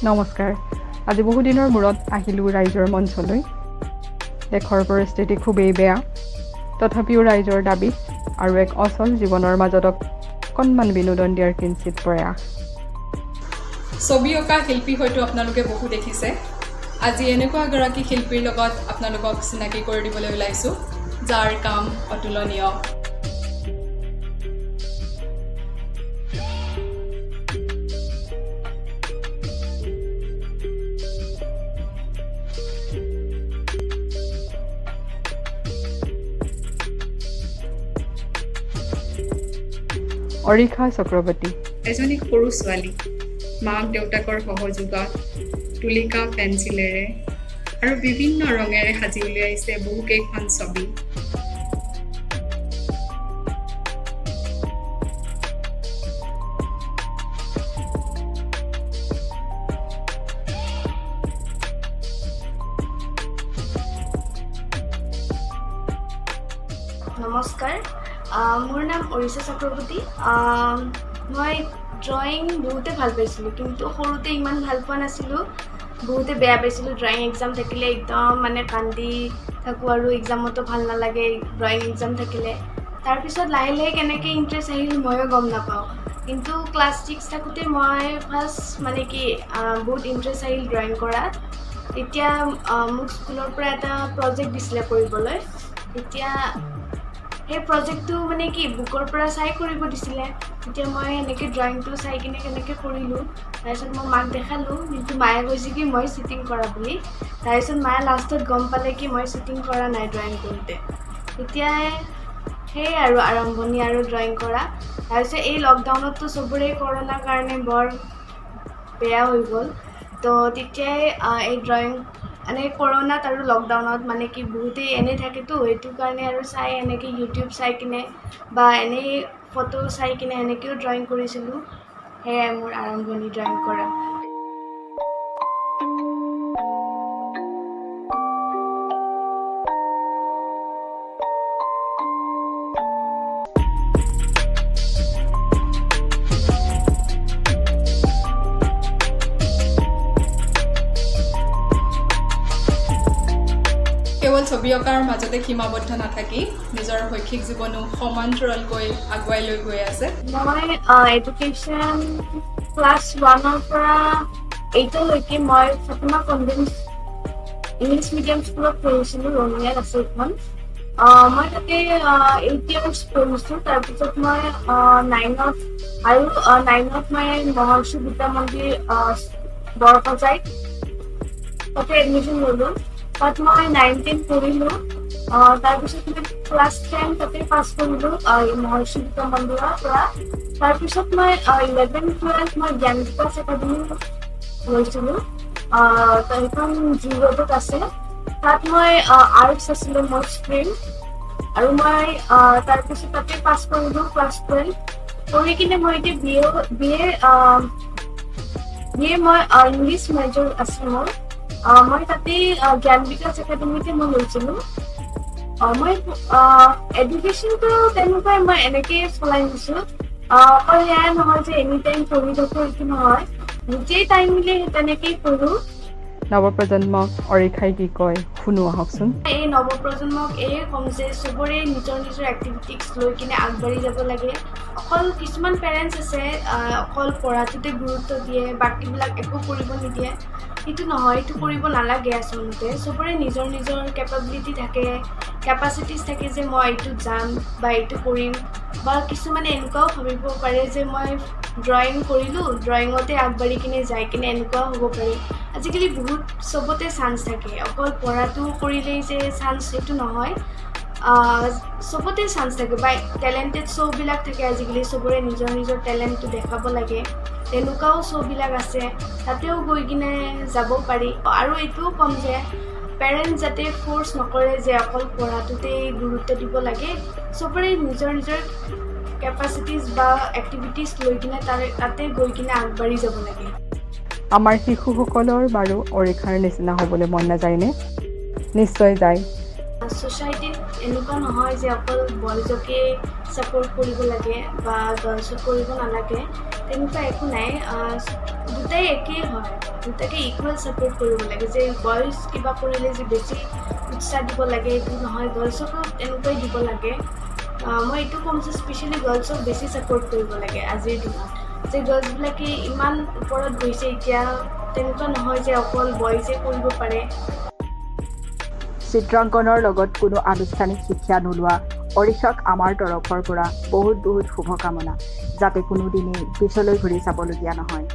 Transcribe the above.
নমস্কাৰ। আজি বহুদিনৰ মূৰত আহিলোঁ ৰাইজৰ মঞ্চলৈ। দেশৰ পৰিস্থিতি খুবেই বেয়া, তথাপিও ৰাইজৰ দাবী আৰু এক অচল জীৱনৰ মাজত অকণমান বিনোদন দিয়াৰ কিঞ্চিত প্ৰয়াস। ছবি অঁকা শিল্পী হয়তো আপোনালোকে বহু দেখিছে। আজি এনেকুৱা এগৰাকী শিল্পীৰ লগত আপোনালোকক চিনাকি কৰি দিবলৈ ওলাইছোঁ, যাৰ কাম অতুলনীয়। অৰিষা চক্ৰৱৰ্তী এজনী সৰু ছোৱালী, মাক দেউতাকৰ সহযোগত তুলিকা পেঞ্চিলেৰে আৰু বিভিন্ন ৰঙেৰে সাজি উলিয়াইছে বহুকেইখন ছবি। নমস্কাৰ, মোৰ নাম অৰিষা চক্ৰৱৰ্তী। মই ড্ৰয়িং বহুতে ভাল পাইছিলোঁ, কিন্তু সৰুতে ইমান ভাল পোৱা নাছিলোঁ। বহুতে বেয়া পাইছিলোঁ। ড্ৰয়িং এক্সাম থাকিলে একদম কান্দি থাকোঁ আৰু এক্সামতো ভাল নালাগে ড্ৰয়িং এক্সাম থাকিলে। তাৰপিছত লাহে লাহে কেনেকৈ ইণ্টাৰেষ্ট আহিল ময়ো গম নাপাওঁ, কিন্তু ক্লাছ 6 থাকোঁতে মই ফাৰ্ষ্ট বহুত ইণ্টাৰেষ্ট আহিল ড্ৰয়িং কৰাত। তেতিয়া মোক স্কুলৰ পৰা এটা প্ৰজেক্ট দিছিলে কৰিবলৈ। তেতিয়া সেই প্ৰজেক্টটো বুকৰ পৰা চাই কৰিব দিছিলে। তেতিয়া মই এনেকৈ ড্ৰয়িংটো চাই কিনে কেনেকৈ কৰিলোঁ। তাৰপিছত মই মাক দেখালোঁ, কিন্তু মায়ে কৈছে কি মই চিটিং কৰা বুলি। তাৰপিছত মায়ে লাষ্টত গম পালে কি মই চিটিং কৰা নাই ড্ৰয়িং কৰোঁতে। তেতিয়াই সেয়াই আৰু আৰম্ভণি আৰু ড্ৰয়িং কৰা। তাৰপিছত এই লকডাউনততো চবৰে কৰোণাৰ কাৰণে বৰ বেয়া হৈ গ'ল। তো তেতিয়াই এই ড্ৰয়িং কৰোণাত আৰু লকডাউনত বহুতেই এনেই থাকেতো, সেইটো কাৰণে আৰু চাই এনেকৈ ইউটিউব চাই কিনে বা এনেই ফটো চাই কিনে এনেকৈও ড্ৰয়িং কৰিছিলোঁ। সেয়াই মোৰ আৰম্ভণি ড্ৰয়িং কৰা। কেৱল ছবি অঁকাৰ মাজতে সীমাবদ্ধ নাথাকি নিজৰ শৈক্ষিক জীৱনো সমান্তৰালকৈ আগুৱাই লৈ গৈ আছে। মই এডুকেশ্যন ক্লাছ 1ৰ পৰা 8লৈকে মই ফাতিমা কনভেন্ট ইংলিছ মিডিয়াম স্কুলত পঢ়িছিলোঁ। ৰঙিয়াত আছে এইখন। মই তাতে 8 years পঢ়িছোঁ। তাৰপিছত মই 9ত মই মহৰ্ষি বিদ্যা মন্দিৰ বৰপজাইত তাতে এডমিশ্যন ল'লোঁ। তাত মই 9-10 পঢ়িলোঁ। তাৰপিছত মই ক্লাছ 10 তাতে পাছ কৰিলোঁ মহৰ্ষি বিদ্যা মন্দিৰৰ পৰা। তাৰপিছত মই 11-12 মই জ্ঞান বিকাশ একাডেমি লৈছিলোঁ। সেইখন জি ৰোডত আছে। তাত মই আৰ্টছ আছিলে মোৰ ষ্ট্ৰীম, আৰু মই তাৰপিছত তাতে পাছ কৰিলোঁ ক্লাছ 12। পঢ়ি কিনে মই এতিয়া BA মই ইংলিছ মেজৰ আছে মোৰ। মই তাতে জ্ঞান বিকাশ একাডেমিতে মই লৈছিলোঁ। মই এডুকেশ্যনটো তেনেকুৱাই মই এনেকৈয়ে চলাই নিছোঁ। অকল সেয়াই নহয় যে এনি টাইম পঢ়ি থাকোঁ, এইটো নহয়। যেতিয়াই টাইম মিলে তেনেকৈয়ে পঢ়োঁ। নৱপ্ৰজন্মক অৰিষাই কি কয় শুনো আহকচোন। এই নৱপ্ৰজন্মক এয়ে ক'ম যে চবৰে নিজৰ নিজৰ এক্টিভিটিজ লৈ কিনে আগবাঢ়ি যাব লাগে। অকল কিছুমান পেৰেণ্টছ আছে অকল পঢ়াটোতে গুৰুত্ব দিয়ে, বাকীবিলাক একো কৰিব নিদিয়ে। সেইটো নহয়, এইটো কৰিব নালাগে আচলতে। চবৰে নিজৰ নিজৰ কেপাবিলিটি থাকে, কেপাচিটিজ থাকে যে মই এইটোত যাম বা এইটো কৰিম। বা কিছুমানে এনেকুৱাও ভাবিব পাৰে যে মই ড্ৰয়িং কৰিলোঁ, ড্ৰয়িঙতে আগবাঢ়ি কিনে যাই কিনে এনেকুৱাও হ'ব পাৰি। আজিকালি বহুত চবতে চান্স থাকে, অকল পঢ়াটো কৰিলেই যে চান্স সেইটো নহয়। চবতে চান্স থাকে বা টেলেণ্টেড শ্ব'বিলাক থাকে আজিকালি। চবৰে নিজৰ নিজৰ টেলেণ্টটো দেখাব লাগে, তেনেকুৱাও শ্ব'বিলাক আছে, তাতেও গৈ কিনে যাব পাৰি। আৰু এইটোও ক'ম যে পেৰেণ্টছ যাতে ফ'ৰ্চ নকৰে যে অকল পঢ়াটোতেই গুৰুত্ব দিব লাগে। চবৰে নিজৰ নিজৰ কেপাচিটিজ বা এক্টিভিটিজ লৈ কিনে তাতে গৈ কিনে আগবাঢ়ি যাব লাগে। আমাৰ শিশুসকলৰ বাৰু অৰিষাৰ নিচিনা হ'বলৈ মন নাযায়নে? নিশ্চয় যায়। ছ'চাইটিত এনেকুৱা নহয় যে অকল বয়জকে ছাপোৰ্ট কৰিব লাগে বা গাৰ্লছক কৰিব নালাগে, তেনেকুৱা একো নাই। দুটাই একেই হয়। দুটাকে ইকুৱেল ছাপোৰ্ট কৰিব লাগে যে বইজ কিবা কৰিলে যে বেছি উৎসাহ দিব লাগে এইটো নহয়, গাৰ্লছকো তেনেকুৱাই দিব লাগে। মই এইটো ক'ম যে স্পেচিয়েলি গাৰ্লছক বেছি ছাপোৰ্ট কৰিব লাগে আজিৰ দিনত, যে গাৰ্লছবিলাকে ইমান ওপৰত গৈছে এতিয়া, তেনেকুৱা নহয় যে অকল বইজে কৰিব পাৰে। চিত্ৰাংকনৰ লগত কোনো আনুষ্ঠানিক শিক্ষা নোলোৱা অৰিশাক আমাৰ তৰফৰ পৰা বহুত শুভকামনা, যাতে কোনোদিনেই পিছলৈ ঘূৰি চাবলগীয়া নহয়।